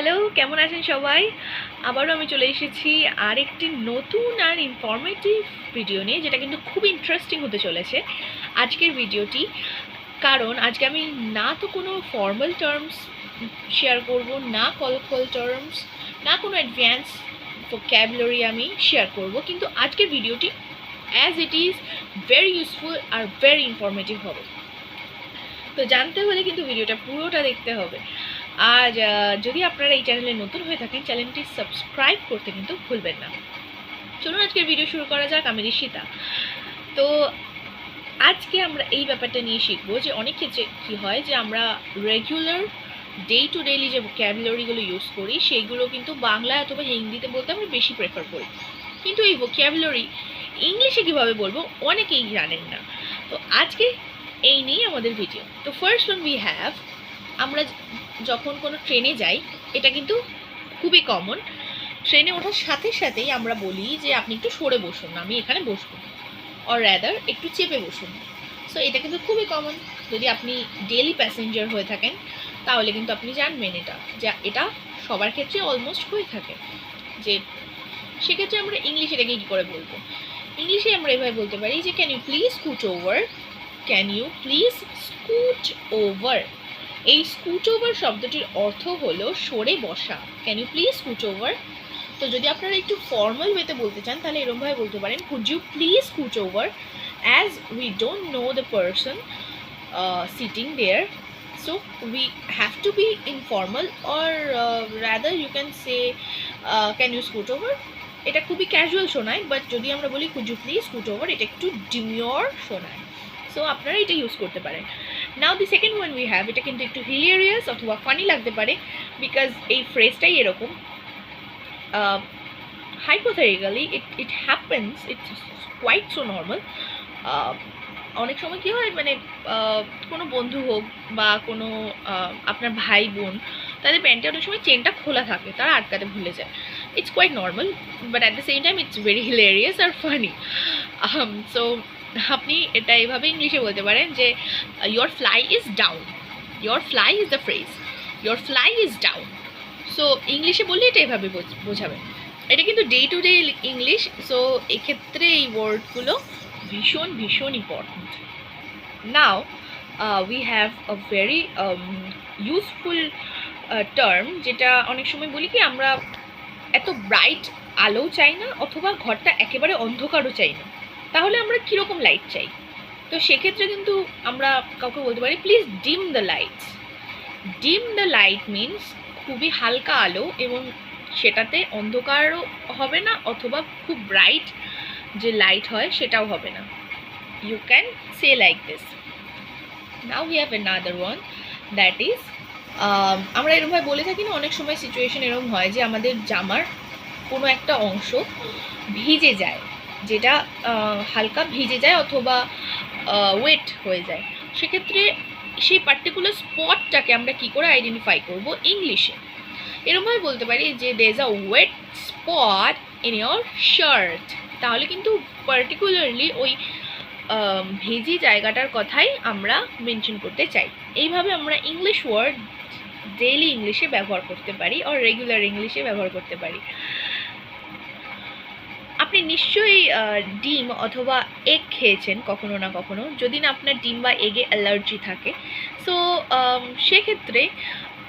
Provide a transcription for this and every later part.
Hello, কেমন আছেন সবাই? আবারও আমি চলে এসেছি আরেকটি নতুন আর ইনফরমেটিভ ভিডিও নিয়ে, যেটা কিন্তু খুব ইন্টারেস্টিং হতে চলেছে আজকের ভিডিওটি। কারণ আজকে আমি না তো কোনো ফর্মাল টার্মস শেয়ার করব, না কলকল টার্মস, না কোনো অ্যাডভান্স ভোক্যাবুলারি আমি শেয়ার করব, কিন্তু আজকের ভিডিওটি as it is very useful are very informative হবে। তো জানতে হলে কিন্তু ভিডিওটা পুরোটা দেখতে হবে। আর যদি আপনারা এই চ্যানেলে নতুন হয়ে থাকেন, চ্যানেলটি সাবস্ক্রাইব করতে কিন্তু ভুলবেন না। চলুন আজকের ভিডিও শুরু করা যাক। আমি ঋষিতা। তো আজকে আমরা এই ব্যাপারটা নিয়ে শিখবো যে অনেক ক্ষেত্রে কী হয় যে আমরা রেগুলার ডে টু ডেলি যে ভোক্যাবুলারিগুলো ইউজ করি সেইগুলো কিন্তু বাংলা অথবা হিন্দিতে বলতে আমরা বেশি প্রেফার করি, কিন্তু এই ভোক্যাবুলারি ইংলিশে কীভাবে বলবো অনেকেই জানেন না। তো আজকে এই নিয়ে আমাদের ভিডিও। তো ফার্স্ট ওয়ান উই হ্যাভ, আমরা যখন কোনো ট্রেনে যাই, এটা কিন্তু খুবই কমন। ট্রেনে ওঠার সাথে সাথেই আমরা বলি যে আপনি একটু সরে বসুন, আমি এখানে বসবো, অর র্যাদার একটু চেপে বসুন। সো এটা কিন্তু খুবই কমন। যদি আপনি ডেলি প্যাসেঞ্জার হয়ে থাকেন তাহলে কিন্তু আপনি জানবেন এটা, যে এটা সবার ক্ষেত্রে অলমোস্ট হয়ে থাকে। যে সেক্ষেত্রে আমরা ইংলিশে এটাকে কী করে বলবো? ইংলিশে আমরা এভাবে বলতে পারি যে can you please scoot over, can you please scoot over. এই স্কুট ওভার শব্দটির অর্থ হলো সরে বসা। Can you please scoot over. তো যদি আপনারা একটু ফর্মাল ওয়েতে বলতে চান তাহলে এরকমভাবে বলতে পারেন could you please scoot over, as we don't know the person sitting there, so we have to be informal, or rather you can say can you scoot over. এটা খুবই ক্যাজুয়াল শোনায়, বাট যদি আমরা বলি could you please scoot over, এটা একটু ডিমিওর শোনায়। So আপনারা এটা ইউজ করতে পারেন। Now the second one we have, এটা কিন্তু একটু হিলিয়ারিয়াস অথবা ফানি লাগতে পারে, বিকজ এই ফ্রেজটাই এরকম। Hypothetically it happens, it's quite so normal. অনেক সময় কী হয়, মানে কোনো বন্ধু হোক বা কোনো আপনার ভাই বোন, তাদের প্যান্টে অনেক সময় চেনটা খোলা থাকে, তারা আটকাতে ভুলে যায়। It's quite normal, but at the same time it's very hilarious আর ফানি। সো আপনি এটা এইভাবে ইংলিশে বলতে পারেন যে your fly is down, your fly is the phrase, your fly is down. So ইংলিশে বললে এটা এভাবে বোঝাবেন। এটা কিন্তু day to day English, so এক্ষেত্রে এই ওয়ার্ডগুলো ভীষণ ভীষণ important. Now we have a very useful term, যেটা অনেক সময় বলি কি আমরা এত ব্রাইট আলো চাই না, অথবা ঘরটা একেবারে অন্ধকারও চাই না, তাহলে আমরা কীরকম লাইট চাই? তো সেক্ষেত্রে কিন্তু আমরা কাউকে বলতে পারি প্লিজ ডিম দ্য লাইটস। ডিম দ্য লাইট মিনস খুবই হালকা আলো, এবং সেটাতে অন্ধকারও হবে না অথবা খুব ব্রাইট যে লাইট হয় সেটাও হবে না। You can say like this. Now we have another one, that is, আমরা এরকমভাবে বলে থাকি না, অনেক সময় সিচুয়েশন এরকম হয় যে আমাদের জামার কোনো একটা অংশ ভিজে যায়, যেটা হালকা ভিজে যায় অথবা ওয়েট হয়ে যায়। সেক্ষেত্রে সেই পার্টিকুলার স্পটটাকে আমরা কী করে আইডেন্টিফাই করব? ইংলিশে এরকমভাবে বলতে পারি যে there is a wet spot in your shirt. তাহলে কিন্তু পার্টিকুলারলি ওই ভেজি জায়গাটার কথাই আমরা মেনশন করতে চাই। এইভাবে আমরা ইংলিশ ওয়ার্ড ডেইলি ইংলিশে ব্যবহার করতে পারি, আর রেগুলার ইংলিশে ব্যবহার করতে পারি। আপনি নিশ্চয়ই ডিম অথবা এগ খেয়েছেন কখনো না কখনো, যদি না আপনার ডিম বা এগে অ্যালার্জি থাকে। সো সেক্ষেত্রে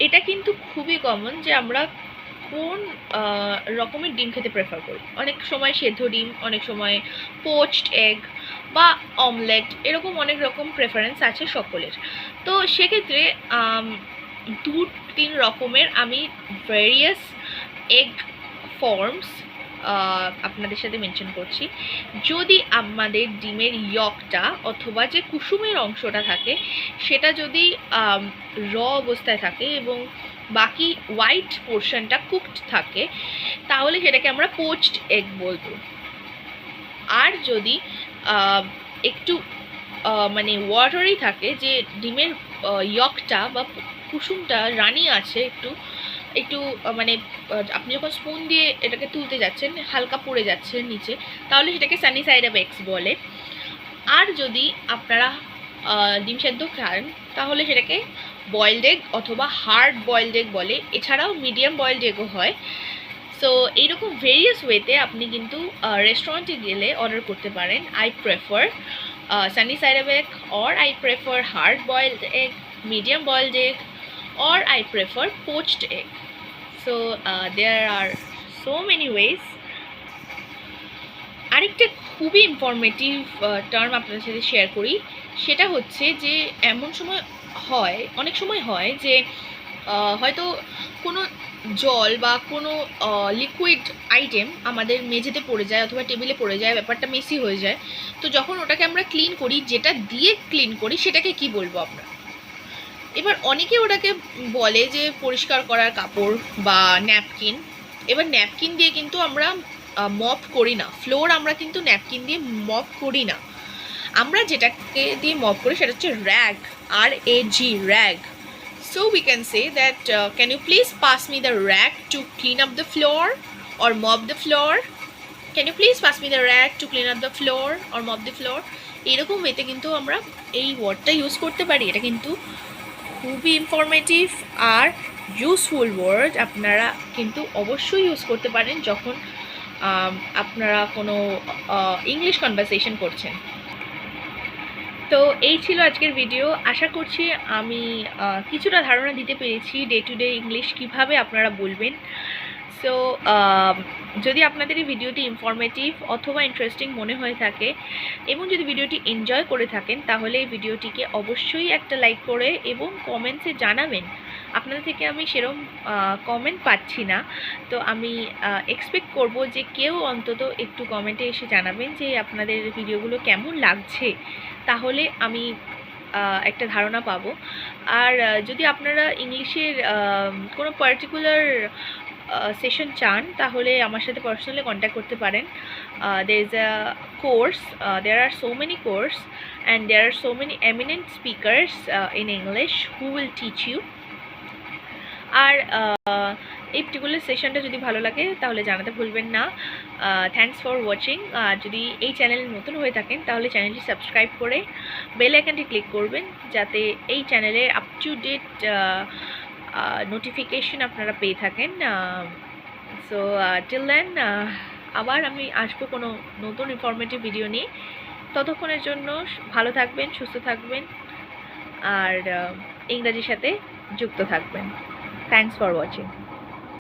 এটা কিন্তু খুবই কমন যে আমরা কোন রকমের ডিম খেতে প্রেফার করি। অনেক সময় সেদ্ধ ডিম, অনেক সময় পোচড এগ বা অমলেট, এরকম অনেক রকম প্রেফারেন্স আছে সকলের। তো সেক্ষেত্রে 2-3 রকমের আমি ভেরিয়াস এগ ফর্মস আপনাদের সাথে মেনশন করছি। যদি আমাদের ডিমের ইয়কটা অথবা যে কুসুমের অংশটা থাকে সেটা যদি র অবস্থায় থাকে এবং বাকি হোয়াইট পোর্শনটা কুকড থাকে, তাহলে সেটাকে আমরা পোচড এগ বলবো। আর যদি একটু মানে ওয়াটারি থাকে, যে ডিমের ইয়কটা বা কুসুমটা রানি আছে, একটু একটু মানে আপনি যখন স্পুন দিয়ে এটাকে তুলতে যাচ্ছেন হালকা পড়ে যাচ্ছে নিচে, তাহলে সেটাকে সানি সাইড আপ এগস বলে। আর যদি আপনারা ডিম সেদ্ধ খান তাহলে সেটাকে বয়েলড এগ অথবা হার্ড বয়েলড এগ বলে, এছাড়াও মিডিয়াম বয়েলড এগও হয়। সো এইরকম ভেরিয়াস ওয়েতে আপনি কিন্তু রেস্টুরেন্টে গেলে অর্ডার করতে পারেন। I prefer Sunny side up egg, or I prefer hard boiled egg, medium boiled egg, or I prefer poached egg. So there are so many ways. আরেকটা খুবই ইনফরমেটিভ টার্ম আপনাদের সাথে শেয়ার করি, সেটা হচ্ছে যে অনেক সময় হয় যে হয়তো কোনো জল বা কোনো লিকুইড আইটেম আমাদের মেঝেতে পড়ে যায় অথবা টেবিলে পড়ে যায়, ব্যাপারটা মেসি হয়ে যায়। তো যখন ওটাকে আমরা ক্লিন করি, যেটা দিয়ে ক্লিন করি সেটাকে কি বলবো আমরা? এবার অনেকে ওটাকে বলে যে পরিষ্কার করার কাপড় বা ন্যাপকিন। এবার ন্যাপকিন দিয়ে কিন্তু আমরা মপ করি না, ফ্লোর আমরা কিন্তু ন্যাপকিন দিয়ে মপ করি না। আমরা যেটাকে দিয়ে মপ করি সেটা হচ্ছে rag, RAG, rag. So we can say that can you please pass me the rag to clean up the floor or mop the floor? Can you please pass me the rag to clean up the floor or mop the floor? এরকম ওয়েতে কিন্তু আমরা এই ওয়ার্ডটা use করতে পারি। এটা কিন্তু খুবই ইনফরমেটিভ আর ইউজফুল ওয়ার্ড। আপনারা কিন্তু অবশ্যই ইউজ করতে পারেন যখন আপনারা কোনো ইংলিশ কনভারসেশন করছেন। তো এই ছিল আজকের ভিডিও। আশা করছি আমি কিছুটা ধারণা দিতে পেরেছি ডে টু ডে ইংলিশ কীভাবে আপনারা বলবেন। সো যদি আপনাদের এই ভিডিওটি ইনফরমেটিভ অথবা ইন্টারেস্টিং মনে হয়ে থাকে এবং যদি ভিডিওটি এনজয় করে থাকেন, তাহলে এই ভিডিওটিকে অবশ্যই একটা লাইক করে এবং কমেন্টসে জানাবেন। আপনাদের থেকে আমি সেরকম কমেন্ট পাচ্ছি না, তো আমি এক্সপেক্ট করব যে কেউ অন্তত একটু কমেন্টে এসে জানাবেন যে আপনাদের ভিডিওগুলো কেমন লাগছে, তাহলে আমি একটা ধারণা পাবো। আর যদি আপনারা ইংলিশের কোনো পার্টিকুলার সেশন চান, তাহলে আমার সাথে পার্সোনালি কন্ট্যাক্ট করতে পারেন। there is a course, there are so many course and there are so many eminent speakers in English who will teach you. আর এই পার্টিকুলার সেশনটা যদি ভালো লাগে তাহলে জানাতে ভুলবেন না। Thanks for watching. যদি এই চ্যানেলে নতুন হয়ে থাকেন তাহলে চ্যানেলটি সাবস্ক্রাইব করে বেল আইকনটি ক্লিক করবেন, যাতে এই চ্যানেলের আপ টু ডেট নোটিফিকেশন আপনারা পেয়ে থাকেন। সো টিল দেন আবার আমি আসবো কোনো নতুন ইনফরমেটিভ ভিডিও নিয়ে। ততক্ষণের জন্য ভালো থাকবেন, সুস্থ থাকবেন আর ইংরাজির সাথে যুক্ত থাকবেন। Thanks for watching.